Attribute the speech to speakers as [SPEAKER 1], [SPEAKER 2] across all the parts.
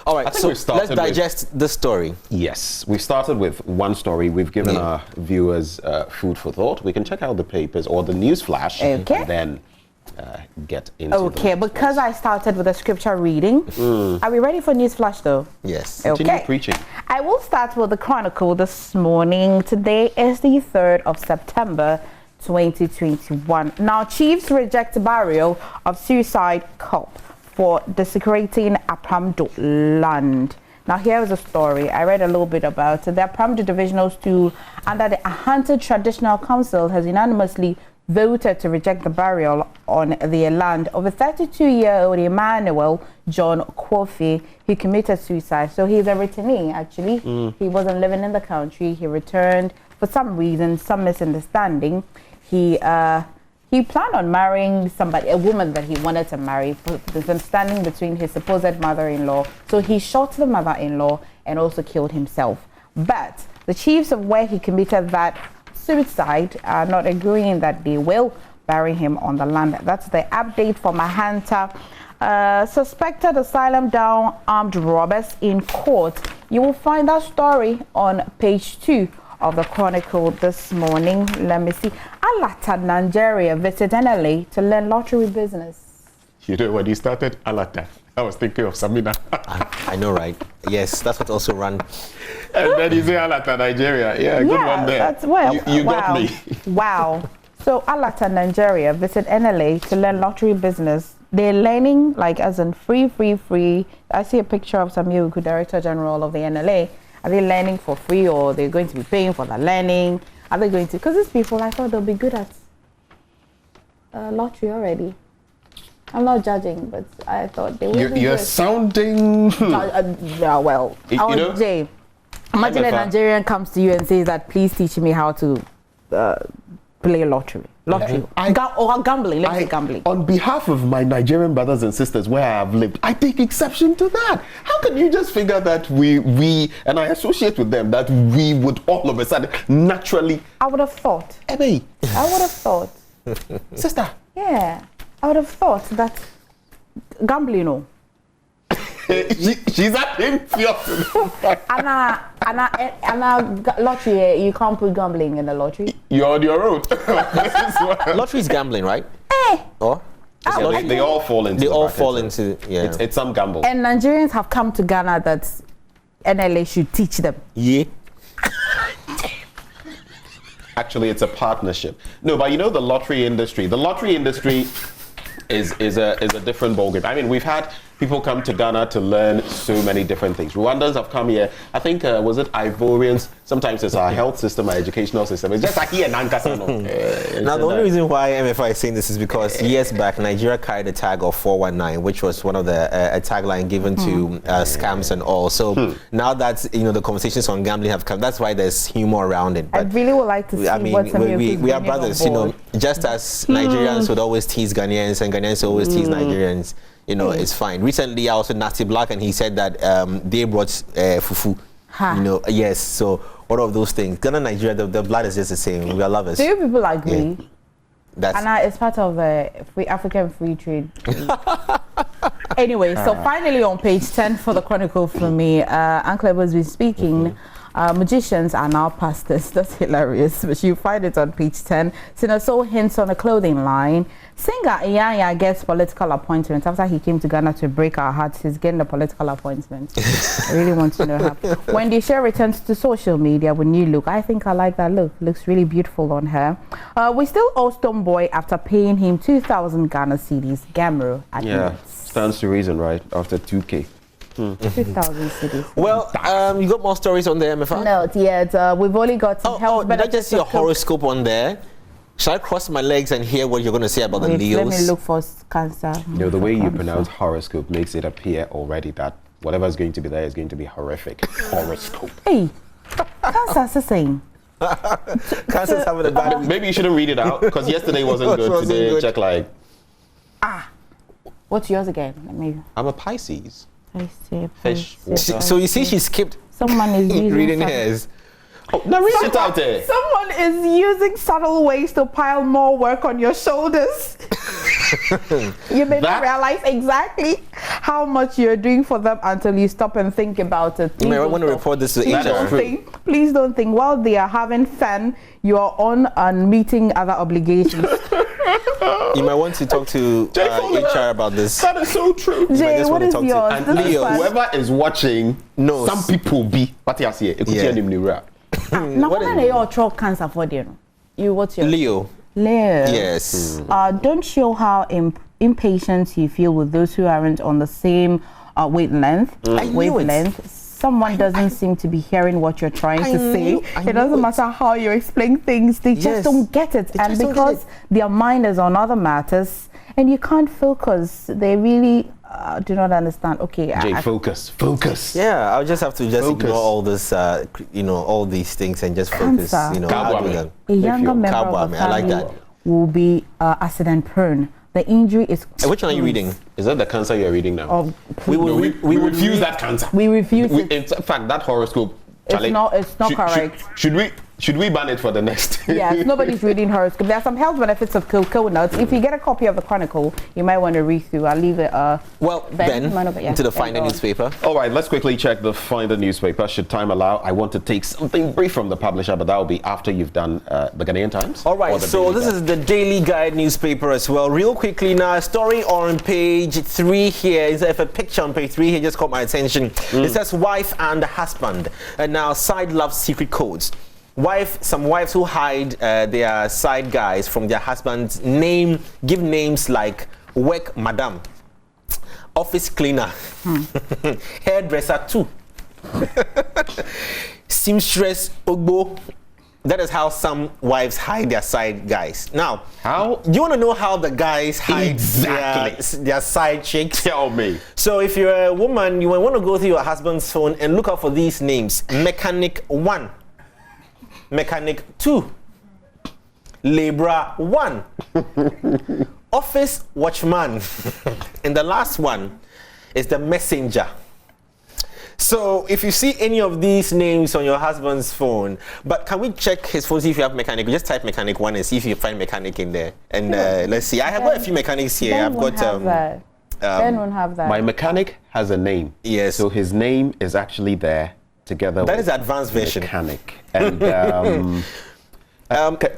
[SPEAKER 1] All right, so let's digest the story.
[SPEAKER 2] Yes, we started with one story. We've given our viewers food for thought. We can check out the papers or the news flash and then get into
[SPEAKER 3] Okay, because I started with a scripture reading. Are we ready for news flash though?
[SPEAKER 1] Yes.
[SPEAKER 2] Continue preaching.
[SPEAKER 3] I will start with the Chronicle this morning. Today is the 3rd of September 2021. Now, chiefs reject burial of suicide cop for desecrating Apamdo land. Now, here is a story. I read a little bit about it. The Apamdo Divisional Stool under the Ahante Traditional Council has unanimously voted to reject the burial on their land of a 32-year-old Emmanuel John Kofi, who committed suicide. So he's a returnee, actually. He wasn't living in the country. He returned for some reason, some misunderstanding. He planned on marrying somebody, a woman that he wanted to marry, misunderstanding between his supposed mother-in-law. So he shot the mother-in-law and also killed himself. But the chiefs of where he committed that suicide are not agreeing that they will bury him on the land. That's the update for Mahanta. Suspected asylum down armed robbers in court. You will find that story on page 2 of the Chronicle this morning. Let me see. Alata, Nigeria visit NLA to learn lottery business.
[SPEAKER 2] You know, when you started Alata, I was thinking of Samina.
[SPEAKER 1] I know, right? Yes, that's what also ran.
[SPEAKER 2] And then you say Alata, Nigeria. Yeah, good one there.
[SPEAKER 3] That's well.
[SPEAKER 2] You got me.
[SPEAKER 3] Wow. So Alata, Nigeria visit NLA to learn lottery business. They're learning, like, as in free. I see a picture of Samuel, Director General of the NLA. Are they learning for free, or they're going to be paying for the learning? Are they going to? Because these people, I thought they'll be good at lottery already. I'm not judging, but I thought they would be
[SPEAKER 2] You're
[SPEAKER 3] good.
[SPEAKER 2] sounding...
[SPEAKER 3] yeah, well, Jay, imagine a Nigerian comes to you and says that, please teach me how to play lottery. Or gambling, let's say gambling.
[SPEAKER 2] On behalf of my Nigerian brothers and sisters where I have lived, I take exception to that. How can you just figure that we and I associate with them, that we would all of a sudden naturally...
[SPEAKER 3] I would have thought.
[SPEAKER 2] Ebony.
[SPEAKER 3] I would have thought.
[SPEAKER 2] Sister.
[SPEAKER 3] Yeah, I would have thought that gambling, no.
[SPEAKER 2] She's at him.
[SPEAKER 3] And lottery, you can't put gambling in the lottery.
[SPEAKER 2] You're on your own.
[SPEAKER 1] Lottery is gambling, right? Or?
[SPEAKER 2] They all fall into.
[SPEAKER 1] They all fall into. Yeah.
[SPEAKER 2] It's some gamble.
[SPEAKER 3] And Nigerians have come to Ghana that NLA should teach them.
[SPEAKER 1] Yeah.
[SPEAKER 2] Actually, it's a partnership. No, but you know the lottery industry. The lottery industry is a different ballgame. I mean, we've had people come to Ghana to learn so many different things. Rwandans have come here. I think, was it Ivorians? Sometimes it's our health system, our educational system. It's just like here in Nankasano.
[SPEAKER 1] Now, the only reason why MFI is saying this is because years back, Nigeria carried a tag of 419, which was one of the a tagline given to scams and all. So now that the conversations on gambling have come, that's why there's humor around it. But
[SPEAKER 3] I really would like to see
[SPEAKER 1] we are brothers, just as Nigerians would always tease Ghanaians and Ghanaians always tease Nigerians. It's fine. Recently, I was with Nasty Black, and he said that they brought fufu. Yes. So all of those things. Ghana, Nigeria, the blood is just the same. We are lovers.
[SPEAKER 3] Do you people agree?
[SPEAKER 1] Yeah.
[SPEAKER 3] And it's part of African free trade. Anyway, so finally on page 10 for the Chronicle for me, Uncle has been speaking. Magicians are now pastors. That's hilarious. But you find it on page 10. Sinaso hints on a clothing line. Singer Iyanya gets political appointment. After he came to Ghana to break our hearts, he's getting a political appointment. I really want to know how. Wendy Sher returns to social media with new look. I think I like that look. Looks really beautiful on her. We still owe Stonebwoy after paying him 2,000 Ghana cedis. Gamro admits.
[SPEAKER 2] Stands to reason, right? After 2K.
[SPEAKER 3] 2,000 cities.
[SPEAKER 1] Well, you got more stories on there, MFA?
[SPEAKER 3] No, yet. We've only got some health
[SPEAKER 1] benefits. Did I just see a horoscope on there? Shall I cross my legs and hear what you're going to say about the Leos?
[SPEAKER 3] Let me look for cancer.
[SPEAKER 2] The way you pronounce horoscope makes it appear already that whatever is going to be there is going to be horrific. Horoscope.
[SPEAKER 3] Hey, cancer's the same.
[SPEAKER 1] Cancer's having a bad week.
[SPEAKER 2] Maybe you shouldn't read it out, because yesterday wasn't good. Today, good. Check like...
[SPEAKER 3] What's yours again?
[SPEAKER 2] I'm a Pisces.
[SPEAKER 3] I see.
[SPEAKER 2] Fish.
[SPEAKER 1] So you see she skipped
[SPEAKER 3] someone is using
[SPEAKER 1] reading hers.
[SPEAKER 2] Oh, now read it out there.
[SPEAKER 3] Someone is using subtle ways to pile more work on your shoulders. You may not realize exactly how much you're doing for them until you stop and think about it.
[SPEAKER 1] You may want to report this to HR.
[SPEAKER 3] Please don't think while they are having fun, you are on and meeting other obligations.
[SPEAKER 1] You might want to talk to HR about this.
[SPEAKER 2] That is so true.
[SPEAKER 3] Jay, what is yours?
[SPEAKER 2] And Leo, whoever is watching
[SPEAKER 1] knows.
[SPEAKER 2] Some people be. What you say?
[SPEAKER 3] Now, what are your throat cancer for you? What's your
[SPEAKER 1] Leo? Yes.
[SPEAKER 3] Don't show how impatient you feel with those who aren't on the same wavelength. Someone doesn't seem to be hearing what you're trying to say. It doesn't matter how you explain things, they just don't get it. And because their mind is on other matters and you can't focus, they really do not understand. Okay,
[SPEAKER 2] Jay, focus.
[SPEAKER 1] Yeah, I'll just have to ignore all this, all these things and just focus.
[SPEAKER 3] A younger member of the family will be accident prone. The injury is.
[SPEAKER 1] Which one are you reading?
[SPEAKER 2] Is that the cancer you're reading now?
[SPEAKER 3] We
[SPEAKER 2] refuse that cancer.
[SPEAKER 3] We refuse it.
[SPEAKER 2] In fact, that horoscope.
[SPEAKER 3] It's not correct.
[SPEAKER 2] Should we ban it for the next?
[SPEAKER 3] Yes, nobody's reading horoscope. There are some health benefits of cocoa nuts. If you get a copy of the Chronicle, you might want to read through. I'll leave it.
[SPEAKER 1] Ben, into the Finder newspaper.
[SPEAKER 2] All right, let's quickly check the Finder newspaper. Should time allow, I want to take something brief from the publisher, but that will be after you've done the Ghanaian Times.
[SPEAKER 1] All right, so this is the Daily Guide newspaper as well. Real quickly now, a story on page 3 here. Is a picture on page 3 here just caught my attention. It says wife and husband, and now side love secret codes. Some wives who hide their side guys from their husband's give names like work madam, office cleaner, hairdresser too, seamstress ogbo. That is how some wives hide their side guys. Now,
[SPEAKER 2] how?
[SPEAKER 1] Do you want to know how the guys hide their side chicks?
[SPEAKER 2] Tell me.
[SPEAKER 1] So if you're a woman, you want to go through your husband's phone and look out for these names: Mechanic 1. Mechanic 2, Labourer 1, Office Watchman, and the last one is the Messenger. So if you see any of these names on your husband's phone, but can we check his phone, see if you have mechanic? We just type Mechanic 1 and see if you find mechanic in there. And let's see. I have got a few mechanics here.
[SPEAKER 3] Ben won't have that.
[SPEAKER 2] My mechanic has a name.
[SPEAKER 1] Yes.
[SPEAKER 2] So his name is actually there. Together
[SPEAKER 1] that
[SPEAKER 2] with
[SPEAKER 1] is the advanced version.
[SPEAKER 2] Mechanic. And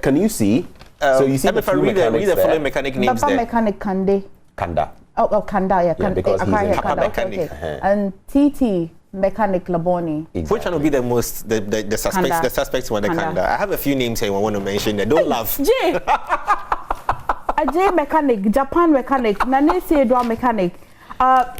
[SPEAKER 2] can you see? So you see
[SPEAKER 1] if I read the following mechanic names
[SPEAKER 3] Papa
[SPEAKER 1] there.
[SPEAKER 3] Mechanic Kande.
[SPEAKER 2] Kanda.
[SPEAKER 3] Oh, Kanda, yeah.
[SPEAKER 2] Yeah, because he's a
[SPEAKER 1] Papa Mechanic.
[SPEAKER 3] Okay. And TT Mechanic Laboni.
[SPEAKER 1] Exactly. Which one will be the most the suspects? The suspects one the Kanda. I have a few names here I want to mention. They don't laugh.
[SPEAKER 3] J. Mechanic, Japan Mechanic, Nanesi Edwa Mechanic.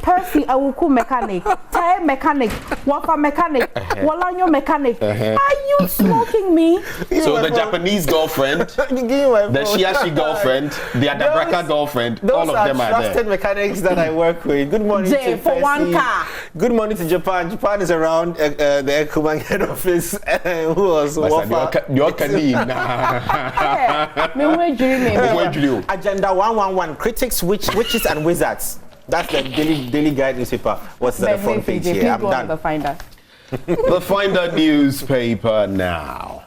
[SPEAKER 3] Percy Awuku Mechanic, Tire Mechanic, Wafa Mechanic, Walanyo Mechanic. Are you smoking me?
[SPEAKER 2] So the Japanese girlfriend, the Shiashi girlfriend, the Adabraka girlfriend, all of them are there.
[SPEAKER 1] Those are trusted mechanics that I work with. Good morning to
[SPEAKER 3] for
[SPEAKER 1] Percy.
[SPEAKER 3] 1 car.
[SPEAKER 1] Good morning to Japan. Japan is around the Ekuban head office. Who was Wafa?
[SPEAKER 2] You're Kadim.
[SPEAKER 1] Agenda 111, critics, witches and wizards. That's the Daily Guide newspaper. What's the front page here? I'm done.
[SPEAKER 3] The Finder.
[SPEAKER 2] The Finder newspaper now.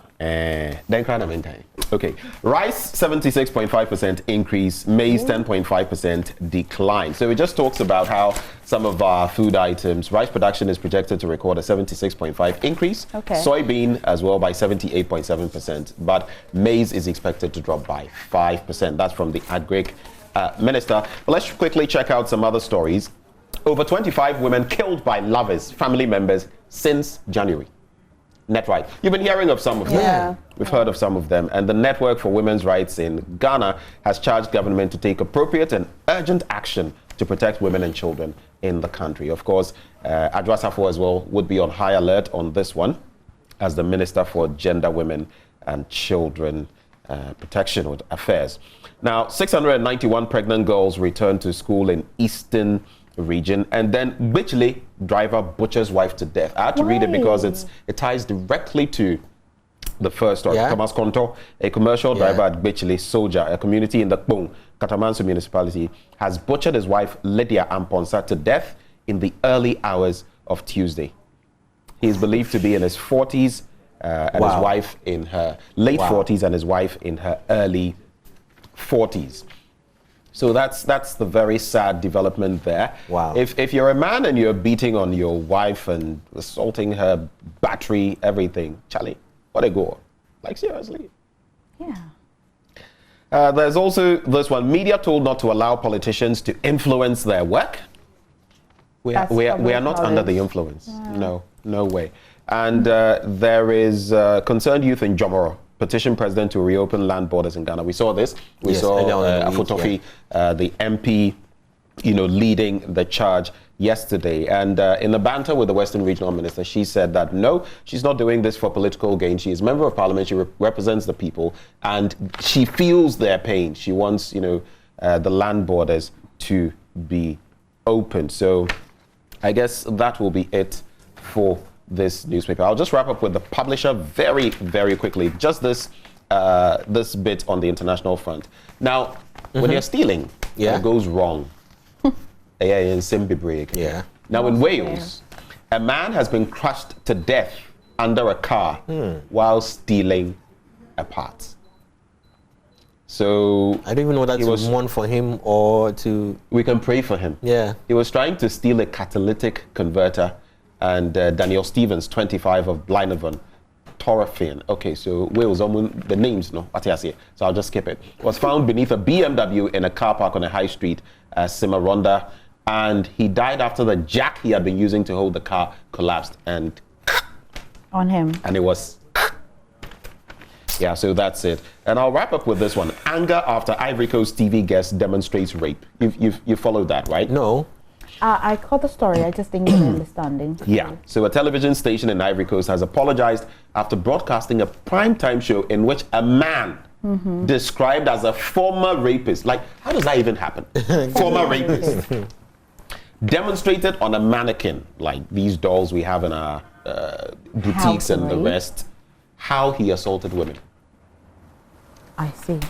[SPEAKER 2] Okay. Rice 76.5% increase, maize 10.5% decline. So it just talks about how some of our food items, rice production is projected to record a 76.5 increase.
[SPEAKER 3] Okay.
[SPEAKER 2] Soybean as well by 78.7%, but maize is expected to drop by 5%. That's from the Agric Minister. But let's quickly check out some other stories. Over 25 women killed by lovers, family members since January. Netright. You've been hearing of some of them.
[SPEAKER 3] Yeah.
[SPEAKER 2] We've heard of some of them. And the Network for Women's Rights in Ghana has charged government to take appropriate and urgent action to protect women and children in the country. Of course, Adwa Safo as well would be on high alert on this one as the Minister for Gender, Women and Children Protection Affairs. Now, 691 pregnant girls returned to school in Eastern region, and then Bitchley driver butchers wife to death. I had to read it because it ties directly to the first story. Thomas Konto, a commercial driver at Bitchley, Soja, a community in the Kpong, Katamanso municipality, has butchered his wife Lydia Amponsa to death in the early hours of Tuesday. He is believed to be in his 40s and his wife in her late 40s and his wife in her early 40s. So that's the very sad development there.
[SPEAKER 1] Wow.
[SPEAKER 2] If you're a man and you're beating on your wife and assaulting her battery, everything, Charlie, what a go. Like, seriously.
[SPEAKER 3] Yeah.
[SPEAKER 2] There's also this one. Media told not to allow politicians to influence their work. We are not under the influence. Yeah. No way. And there is concerned youth in Jomoro petition president to reopen land borders in Ghana. We saw this. We saw Afotofi, the MP, leading the charge yesterday. And in the banter with the Western Regional Minister, she said that no, she's not doing this for political gain. She is a member of parliament. She represents the people, and she feels their pain. She wants, the land borders to be open. So I guess that will be it for this newspaper. I'll just wrap up with the publisher very, very quickly. Just this bit on the international front. Now, when you're stealing, it goes wrong.
[SPEAKER 1] Yeah.
[SPEAKER 2] Now, in Wales, a man has been crushed to death under a car while stealing a part. So
[SPEAKER 1] I don't even know whether it was one for him or to.
[SPEAKER 2] We can pray for him.
[SPEAKER 1] Yeah.
[SPEAKER 2] He was trying to steal a catalytic converter, and Daniel Stevens, 25 of Blynavan, Torafin. Okay, so Wales, the names, no, what I say. So I'll just skip it. Was found beneath a BMW in a car park on a high street, Simaronda, and he died after the jack he had been using to hold the car collapsed and
[SPEAKER 3] on him.
[SPEAKER 2] And it was. Yeah, so that's it. And I'll wrap up with this one. Anger after Ivory Coast TV guest demonstrates rape. You followed that, right?
[SPEAKER 1] No.
[SPEAKER 3] I caught the story. I just didn't get an understanding.
[SPEAKER 2] Yeah. So a television station in Ivory Coast has apologized after broadcasting a primetime show in which a man described as a former rapist. Like, how does that even happen? Former rapist. Demonstrated on a mannequin, like these dolls we have in our boutiques and the rest, how he assaulted women.
[SPEAKER 3] I see.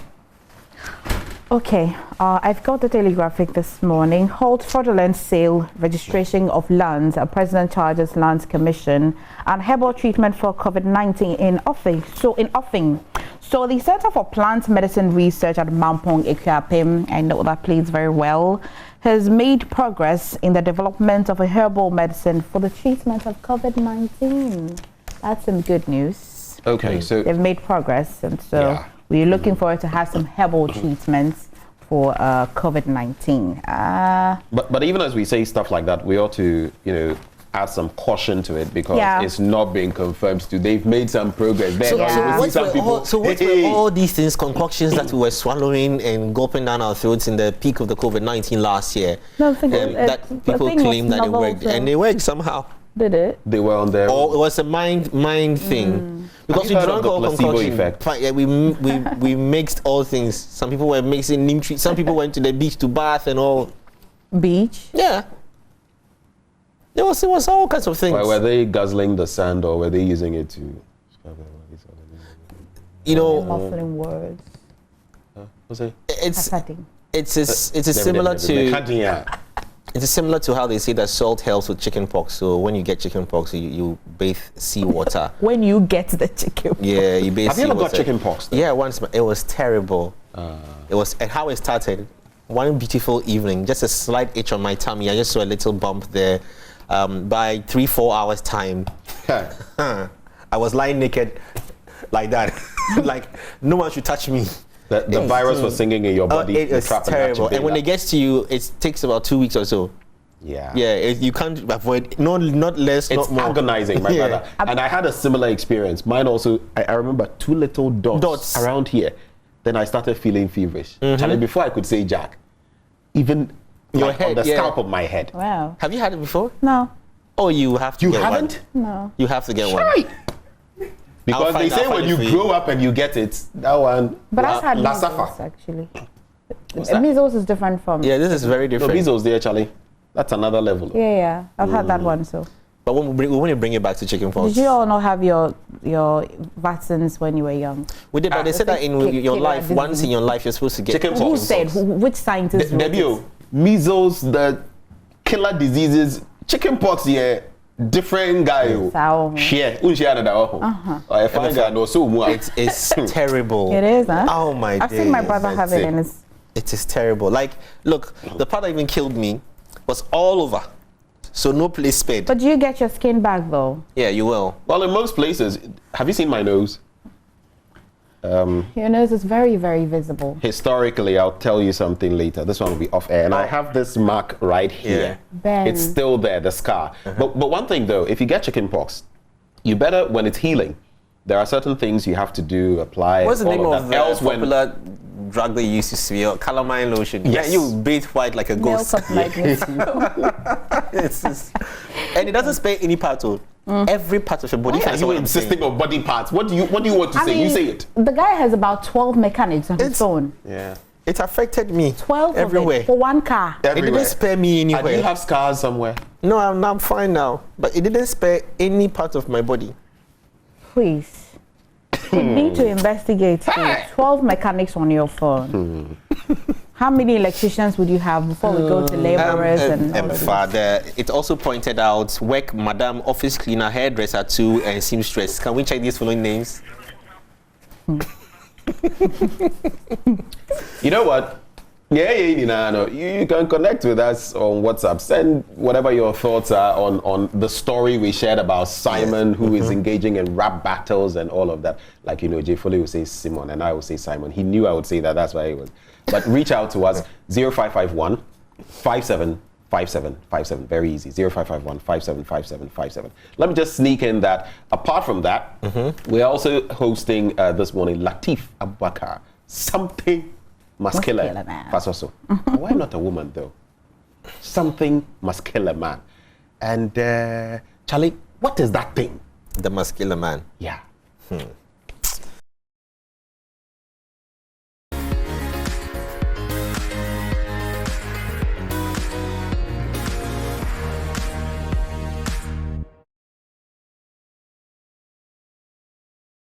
[SPEAKER 3] Okay, I've got the Daily Graphic this morning. Halt fraudulent sale, registration of lands. A president charges Lands Commission and herbal treatment for COVID-19 in Offing. So the Center for Plant Medicine Research at Mampong Ekuapem, I know that place very well, has made progress in the development of a herbal medicine for the treatment of COVID-19. That's some good news.
[SPEAKER 2] Okay, so
[SPEAKER 3] they've made progress, and so we're looking forward to have some herbal treatments for COVID-19.
[SPEAKER 2] But even as we say stuff like that, we ought to, add some caution to it because it's not being confirmed. They've made some progress.
[SPEAKER 1] So what were all these things, concoctions that we were swallowing and gulping down our throats in the peak of the COVID-19 last year?
[SPEAKER 3] No,
[SPEAKER 1] that people claim that it worked, and it worked somehow.
[SPEAKER 3] Did it?
[SPEAKER 2] They were on their
[SPEAKER 1] Or it was a mind thing. Because we drank all concoction.
[SPEAKER 2] Effect?
[SPEAKER 1] Yeah, we mixed all things. Some people were mixing neem tree. Some people went to the beach to bath and all.
[SPEAKER 3] Beach?
[SPEAKER 1] Yeah. It was all kinds of things.
[SPEAKER 2] Were they guzzling the sand or were they using it to?
[SPEAKER 3] Muffling words.
[SPEAKER 2] What's it?
[SPEAKER 1] It's similar to. It's similar to how they say that salt helps with chicken pox. So when you get chicken pox, you bathe seawater.
[SPEAKER 3] When you get the chicken pox.
[SPEAKER 1] Yeah, you bathe seawater.
[SPEAKER 2] Have you ever got chicken pox?
[SPEAKER 1] Yeah, once. It was terrible. It was, and how it started, one beautiful evening, just a slight itch on my tummy. I just saw a little bump there. By 3-4 hours time, I was lying naked like that. Like, no one should touch me.
[SPEAKER 2] The virus was singing in your body.
[SPEAKER 1] It was terrible. And when it gets to you, it takes about 2 weeks or so.
[SPEAKER 2] Yeah.
[SPEAKER 1] Yeah, you can't avoid, not less,
[SPEAKER 2] it's
[SPEAKER 1] not more.
[SPEAKER 2] It's agonizing, my brother. And I had a similar experience. Mine also, I remember 2 little dots around here. Then I started feeling feverish. And before I could say Jack, even your head, on the scalp of my head.
[SPEAKER 3] Wow.
[SPEAKER 1] Have you had it before?
[SPEAKER 3] No.
[SPEAKER 1] Oh, you have to get one.
[SPEAKER 2] You haven't?
[SPEAKER 3] No.
[SPEAKER 1] You have to get one.
[SPEAKER 2] Because they say when you grow up and you get it, that one.
[SPEAKER 3] But I've had measles, actually. Measles is different from.
[SPEAKER 1] Yeah, this is very different.
[SPEAKER 2] No, measles there, Charlie. That's another level.
[SPEAKER 3] Yeah. I've had that one, so.
[SPEAKER 1] But when we bring it back to chicken pox.
[SPEAKER 3] Did you all not have your vaccines when you were young?
[SPEAKER 1] We did, but they said that in your life, once in your life, you're supposed to get
[SPEAKER 2] chicken pox.
[SPEAKER 3] Who said? Which scientist?
[SPEAKER 2] Measles, the killer diseases, chicken pox, yeah. Different guy. Share.
[SPEAKER 1] It's terrible.
[SPEAKER 3] It is, huh?
[SPEAKER 1] Oh my
[SPEAKER 3] I've seen my brother have it and it's
[SPEAKER 1] It is terrible. Like, look, the part that even killed me was all over. So no place spared.
[SPEAKER 3] But do you get your skin back though?
[SPEAKER 1] Yeah, you will.
[SPEAKER 2] Well, in most places, have you seen my nose?
[SPEAKER 3] Your nose is very, very visible.
[SPEAKER 2] Historically, I'll tell you something later. This one will be off air. And I have this mark right here.
[SPEAKER 3] Ben.
[SPEAKER 2] It's still there, the scar. But one thing though, if you get chicken pox, you better, when it's healing, there are certain things you have to do, apply.
[SPEAKER 1] What's the name of the
[SPEAKER 2] else
[SPEAKER 1] popular drug they used to smear? Calamine lotion.
[SPEAKER 2] Yes.
[SPEAKER 1] Yeah, you bathe white like a
[SPEAKER 3] Milk
[SPEAKER 1] ghost.
[SPEAKER 3] of magnesium.
[SPEAKER 1] And it doesn't spare any part of every part of your body.
[SPEAKER 2] Why are you insisting on body parts? What do you want to say? You say it.
[SPEAKER 3] The guy has about 12 mechanics on his phone.
[SPEAKER 2] Yeah.
[SPEAKER 1] It affected me
[SPEAKER 3] 12
[SPEAKER 1] everywhere.
[SPEAKER 3] of it for one car.
[SPEAKER 1] It didn't spare me
[SPEAKER 2] And
[SPEAKER 1] anywhere.
[SPEAKER 2] you have scars somewhere.
[SPEAKER 1] No, I'm fine now. But it didn't spare any part of my body.
[SPEAKER 3] Please. We need to investigate this. 12 mechanics on your phone. How many electricians would you have before we go to laborers and all of this?
[SPEAKER 1] Father, it also pointed out work, madam, office cleaner, hairdresser too, and seamstress. Can we check these following names?
[SPEAKER 2] You know what? Yeah, you can connect with us on WhatsApp. Send whatever your thoughts are on the story we shared about Simon, who is engaging in rap battles and all of that. Like, Jay Foley would say Simon and I would say Simon. He knew I would say that. That's why he was. But reach out to us, 0551 575757. Very easy, 0551 575757. Let me just sneak in that. Apart from that, we're also hosting this morning Latif Abubakar. Something must kill a man. Fasoso. Why not a woman though? Something must kill a man. And Charlie, what is that thing?
[SPEAKER 1] The muscular man.
[SPEAKER 2] Yeah.